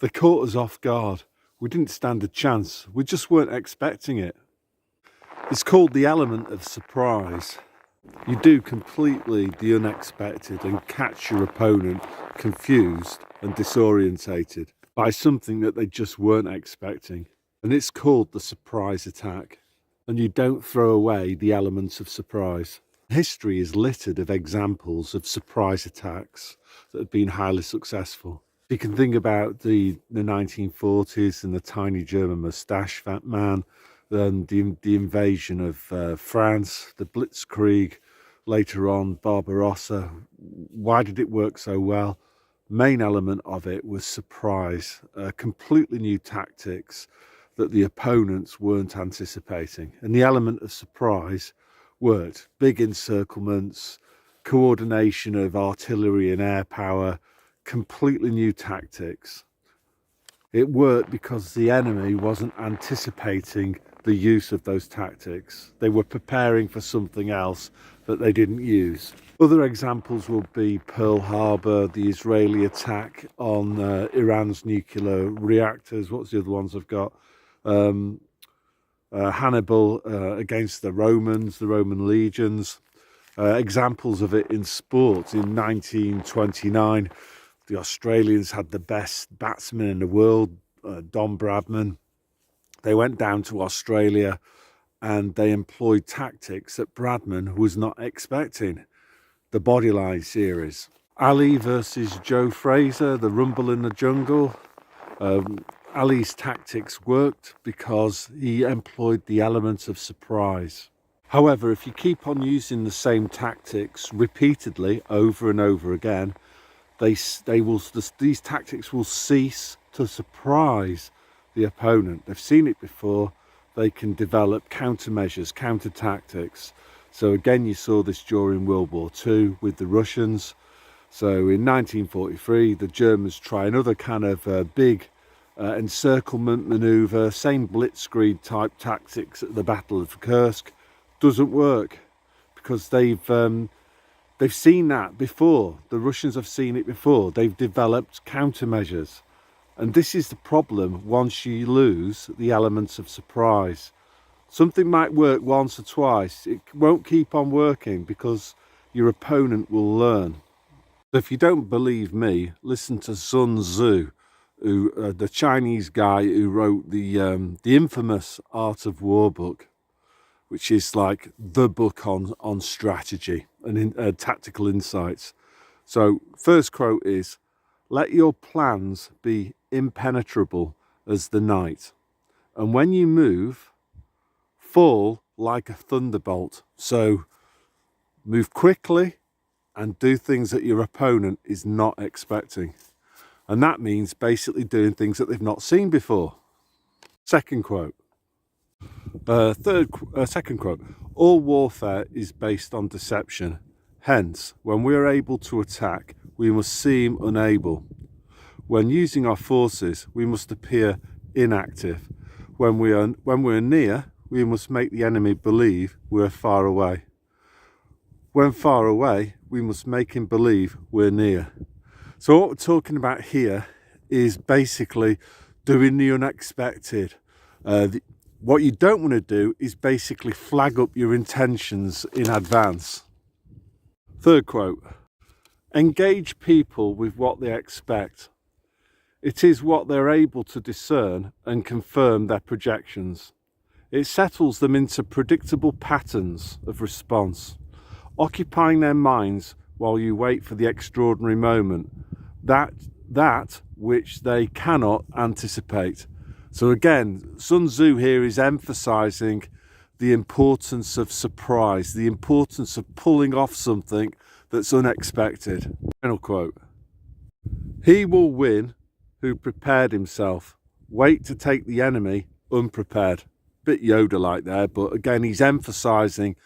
They caught us off guard. We didn't stand a chance. We just weren't expecting it. It's called the element of surprise. You do completely the unexpected and catch your opponent confused and disorientated by something that they just weren't expecting. And it's called the surprise attack. And you don't throw away the elements of surprise. History is littered of examples of surprise attacks that have been highly successful. You can think about the 1940s and the tiny German moustache man, and the invasion of France, the Blitzkrieg, later on Barbarossa. Why did it work so well? Main element of it was surprise, completely new tactics that the opponents weren't anticipating. And the element of surprise worked. Big encirclements, coordination of artillery and air power, completely new tactics. It worked because the enemy wasn't anticipating the use of those tactics. They were preparing for something else that they didn't use. Other examples will be Pearl Harbor, the Israeli attack on Iran's nuclear reactors. What's the other ones I've got? Hannibal against the Roman legions. Examples of it in sport. In 1929, the Australians had the best batsman in the world, Don Bradman. They went down to Australia and they employed tactics that Bradman was not expecting. The Bodyline series. Ali versus Joe Fraser, the Rumble in the Jungle. Ali's tactics worked because he employed the element of surprise. However, if you keep on using the same tactics repeatedly over and over again, these tactics will cease to surprise the opponent. They've seen it before. They can develop countermeasures, counter tactics. So again, you saw this during World War II with the Russians. So in 1943, the Germans try another kind of big encirclement maneuver, same blitzkrieg type tactics at the Battle of Kursk. Doesn't work because they've seen that before. The Russians have seen it before. They've developed countermeasures. And this is the problem once you lose the elements of surprise. Something might work once or twice. It won't keep on working because your opponent will learn. If you don't believe me, listen to Sun Tzu, the Chinese guy who wrote the infamous Art of War book, which is like the book on strategy and tactical insights. So first quote is, "Let your plans be impenetrable as the night, and when you move, fall like a thunderbolt." So move quickly and do things that your opponent is not expecting. And that means basically doing things that they've not seen before. Second quote. Second quote. "All warfare is based on deception. Hence, when we are able to attack, we must seem unable. When using our forces, we must appear inactive. When we're near, we must make the enemy believe we're far away. When far away, we must make him believe we're near." So what we're talking about here is basically doing the unexpected. What you don't want to do is basically flag up your intentions in advance. Third quote. "Engage people with what they expect. It is what they're able to discern and confirm their projections. It settles them into predictable patterns of response, occupying their minds while you wait for the extraordinary moment, that which they cannot anticipate." So again, Sun Tzu here is emphasizing the importance of surprise, the importance of pulling off something that's unexpected. Final quote. "He will win who prepared himself. Wait to take the enemy unprepared." Bit Yoda-like there, but again, he's emphasizing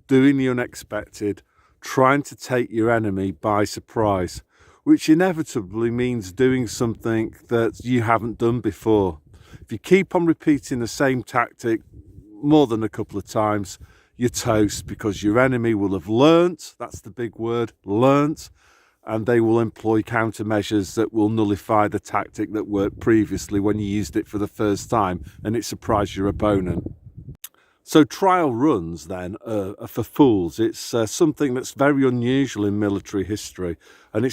doing the unexpected, trying to take your enemy by surprise, which inevitably means doing something that you haven't done before. If you keep on repeating the same tactic more than a couple of times, you're toast, because your enemy will have learnt, that's the big word, learnt, and they will employ countermeasures that will nullify the tactic that worked previously when you used it for the first time and it surprised your opponent. So trial runs then are for fools. It's something that's very unusual in military history, and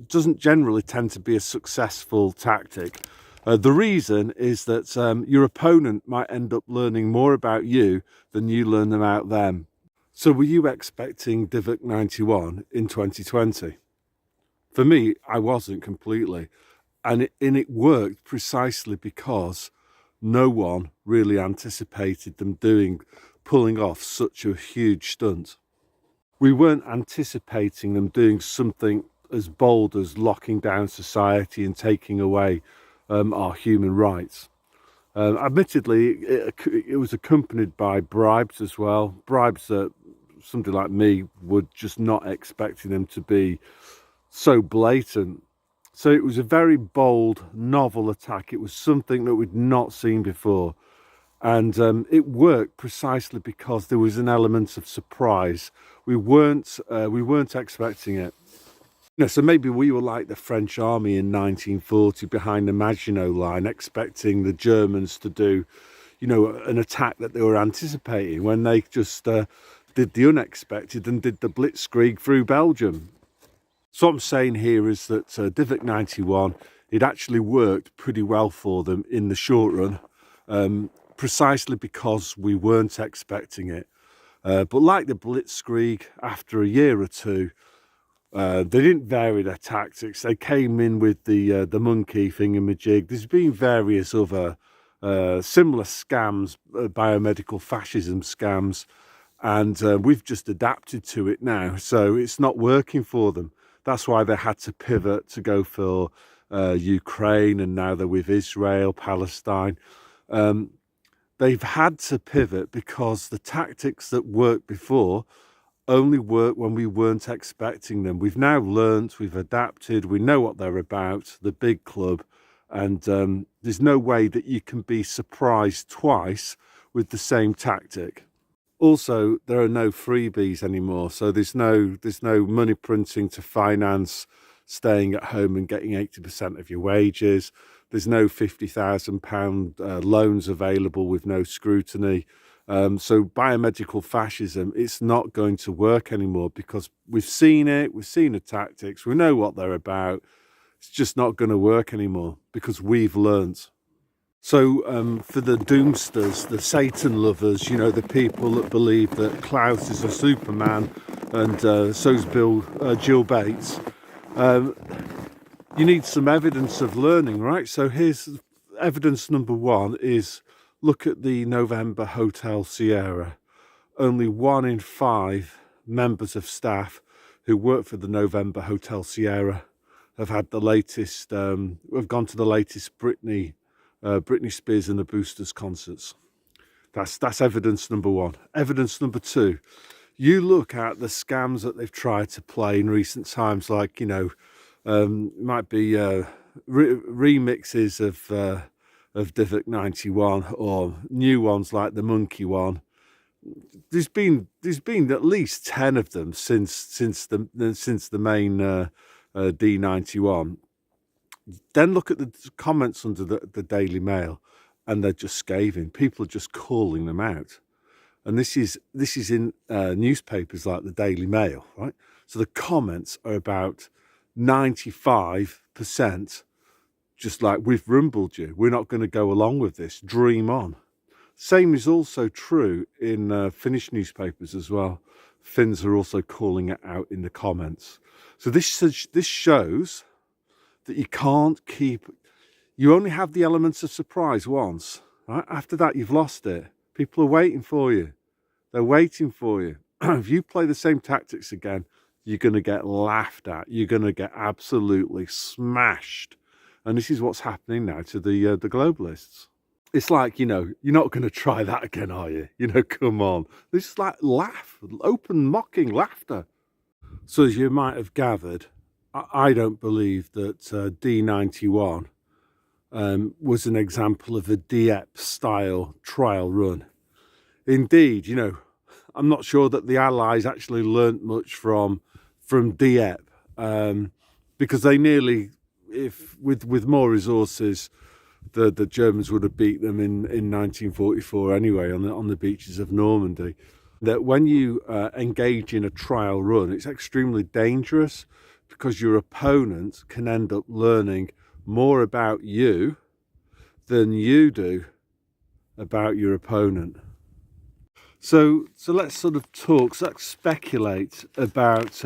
doesn't generally tend to be a successful tactic. The reason is that your opponent might end up learning more about you than you learn about them. So were you expecting DIVC 91 in 2020? For me, I wasn't completely. And it worked precisely because no one really anticipated them pulling off such a huge stunt. We weren't anticipating them doing something as bold as locking down society and taking away our human rights. Admittedly, it was accompanied by bribes as well. Bribes that somebody like me would just not expecting them to be so blatant. So it was a very bold, novel attack. It was something that we'd not seen before. And it worked precisely because there was an element of surprise. We weren't expecting it. So maybe we were like the French army in 1940 behind the Maginot Line, expecting the Germans to do, an attack that they were anticipating, when they just did the unexpected and did the blitzkrieg through Belgium. So what I'm saying here is that DIVC 91, it actually worked pretty well for them in the short run, precisely because we weren't expecting it. But like the blitzkrieg, after a year or two, they didn't vary their tactics. They came in with the monkey thingamajig. There's been various other similar scams, biomedical fascism scams, and we've just adapted to it now. So it's not working for them. That's why they had to pivot to go for Ukraine, and now they're with Israel, Palestine. They've had to pivot because the tactics that worked before only work when we weren't expecting them. We've now learnt, we've adapted, we know what they're about, the big club, and there's no way that you can be surprised twice with the same tactic. Also, there are no freebies anymore, so there's no money printing to finance staying at home and getting 80% of your wages. There's no £50,000 loans available with no scrutiny. So biomedical fascism, it's not going to work anymore because we've seen it, we've seen the tactics, we know what they're about. It's just not going to work anymore because we've learnt. So for the doomsters, the Satan lovers, the people that believe that Klaus is a Superman and so's Jill Bates, you need some evidence of learning, right? So here's evidence number one is, look at the November Hotel Sierra. Only 1 in 5 members of staff who work for the November Hotel Sierra have had the latest, have gone to the latest Britney Spears and the Boosters concerts. That's evidence number one. Evidence number two, you look at the scams that they've tried to play in recent times, like, might be remixes of DIVC 91 or new ones like the monkey one. There's been at least 10 of them since the main D91. Then look at the comments under the Daily Mail, and they're just scathing. People are just calling them out, and this is in newspapers like the Daily Mail, right? So the comments are about 95% just like, we've rumbled you, we're not going to go along with this, dream on. Same is also true in Finnish newspapers as well. Finns are also calling it out in the comments. So this shows that you only have the elements of surprise once, right? After that, you've lost it. People are waiting for you. They're waiting for you. If you play the same tactics again, you're going to get laughed at. You're going to get absolutely smashed. And this is what's happening now to the globalists. It's like, you're not going to try that again, are you? Come on. This is like open mocking laughter. So as you might have gathered, I don't believe that D91 was an example of a Dieppe-style trial run. Indeed, I'm not sure that the Allies actually learnt much from Dieppe. because they nearly, if with more resources, the Germans would have beat them in 1944 anyway on the beaches of Normandy. That when you engage in a trial run, it's extremely dangerous because your opponent can end up learning more about you than you do about your opponent. So let's sort of talk, so let's speculate about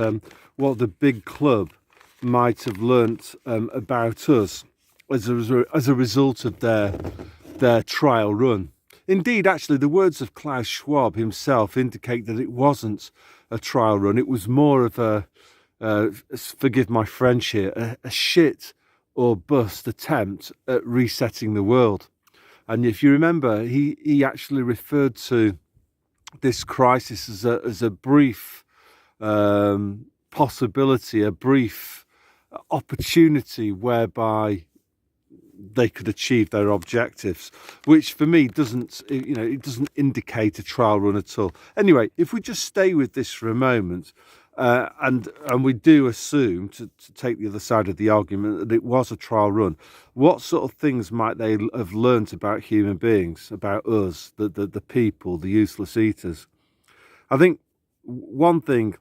what the big club might have learnt about us as a result of their trial run. Indeed, actually, the words of Klaus Schwab himself indicate that it wasn't a trial run. It was more of a, forgive my French here, a shit or bust attempt at resetting the world. And if you remember, he actually referred to this crisis as a brief possibility, a brief opportunity whereby they could achieve their objectives, which for me doesn't indicate a trial run at all. Anyway, if we just stay with this for a moment, and we do assume, to take the other side of the argument, that it was a trial run, what sort of things might they have learnt about human beings, about us, the people, the useless eaters? I think one thing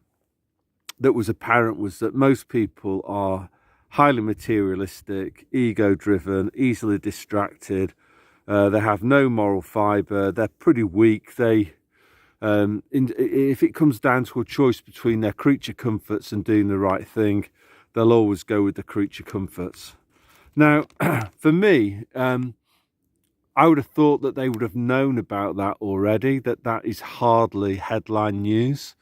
that was apparent was that most people are highly materialistic, ego-driven, easily distracted. They have no moral fibre. They're pretty weak. If it comes down to a choice between their creature comforts and doing the right thing, they'll always go with the creature comforts. Now, for me, I would have thought that they would have known about that already, that is hardly headline news.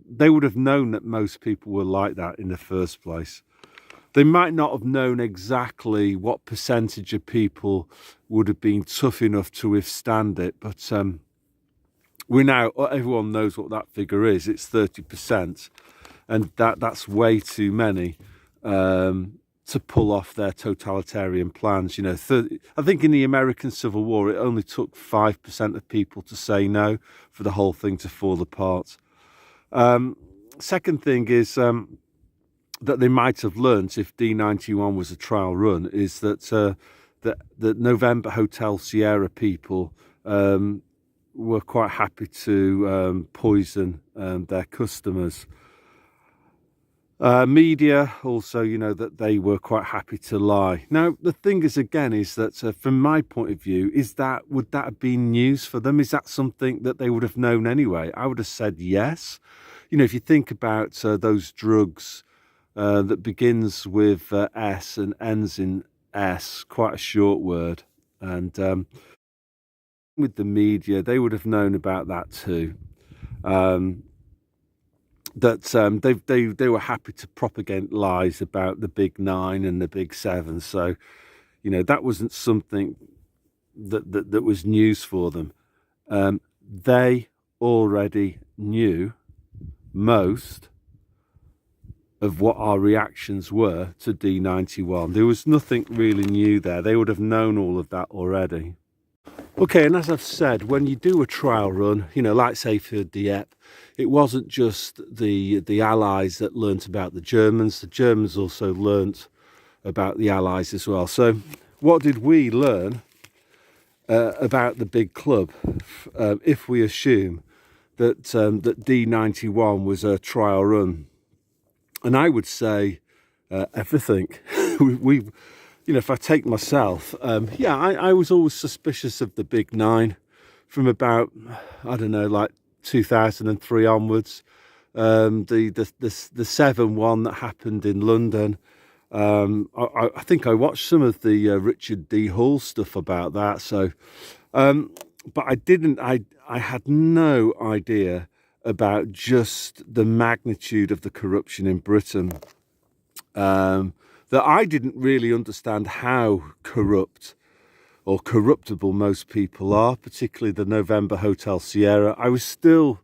They would have known that most people were like that in the first place. They might not have known exactly what percentage of people would have been tough enough to withstand it, but everyone knows what that figure is. It's 30%, and that's way too many to pull off their totalitarian plans. I think in the American Civil War, it only took 5% of people to say no for the whole thing to fall apart. Second thing is that they might have learnt, if D91 was a trial run, is that the November Hotel Sierra people were quite happy to poison their customers. Media also, that they were quite happy to lie. Now, the thing is, again, is that from my point of view, would that have been news for them? Is that something that they would have known anyway? I would have said yes. If you think about those drugs that begins with S and ends in S, quite a short word, and with the media, they would have known about that too. They were happy to propagate lies about the Big Nine and the Big Seven. So, that wasn't something that was news for them. They already knew most of what our reactions were to D91. There was nothing really new there. They would have known all of that already. Okay, and as I've said, when you do a trial run, like say for Dieppe, it wasn't just the Allies that learnt about the Germans. The Germans also learnt about the Allies as well. So what did we learn about the big club if we assume that D91 was a trial run? And I would say everything. If I take myself, I was always suspicious of the Big Nine from about, I don't know, like 2003 onwards. The 7-1 that happened in London. I think I watched some of the Richard D. Hall stuff about that. So, but I had no idea about just the magnitude of the corruption in Britain. That I didn't really understand how corrupt or corruptible most people are, particularly the November Hotel Sierra. I was still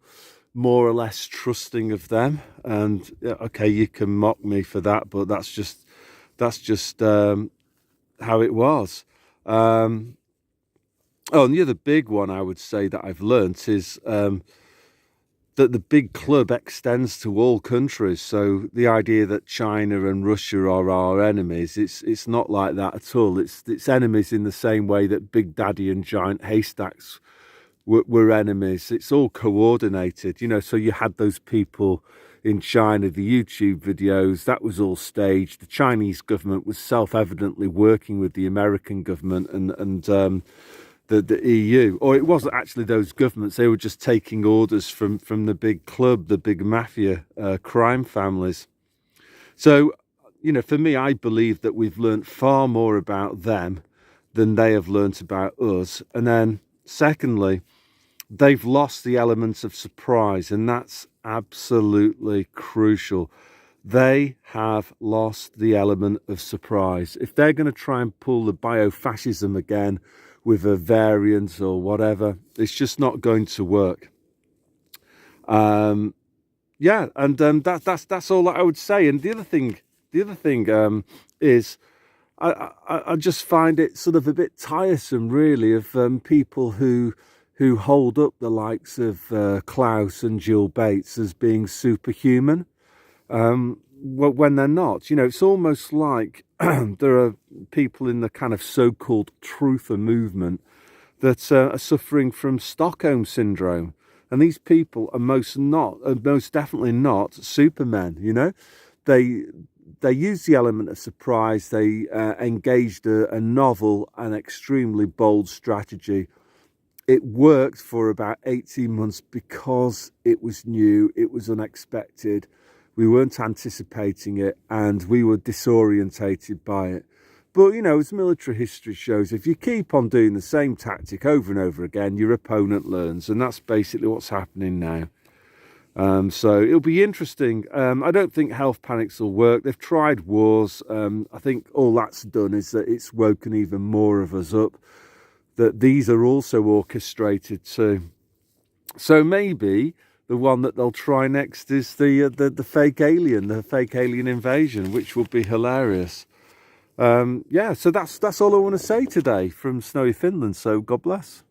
more or less trusting of them, and okay, you can mock me for that, but that's just how it was. And the other big one I would say that I've learnt is that the big club extends to all countries. So the idea that China and Russia are our enemies, it's not like that at all. It's enemies in the same way that Big Daddy and Giant Haystacks were enemies. It's all coordinated, you know. So you had those people in China, the YouTube videos, that was all staged. The Chinese government was self-evidently working with the American government and the EU, or it wasn't actually those governments. They were just taking orders from the big club, the big mafia crime families. So, you know, for me, I believe that we've learnt far more about them than they have learnt about us. And then secondly, they've lost the element of surprise, and that's absolutely crucial. They have lost the element of surprise. If they're going to try and pull the biofascism again with a variant or whatever, it's just not going to work. Yeah, and that's all that I would say. And the other thing is, I just find it sort of a bit tiresome, really, of people who hold up the likes of Klaus and Jill Bates as being superhuman, when they're not. You know, it's almost like there are people in the kind of so-called truther movement that are suffering from Stockholm syndrome, and these people are most definitely not supermen. You know, they used the element of surprise. They engaged a novel and extremely bold strategy. It worked for about 18 months because it was new, it was unexpected, we weren't anticipating it, and we were disorientated by it. But, you know, as military history shows, if you keep on doing the same tactic over and over again, your opponent learns, and that's basically what's happening now. So it'll be interesting. I don't think health panics will work. They've tried wars. I think all that's done is that it's woken even more of us up, that these are also orchestrated too. So maybe the one that they'll try next is the fake alien invasion, which will be hilarious. Yeah, so that's all I want to say today from snowy Finland. So God bless.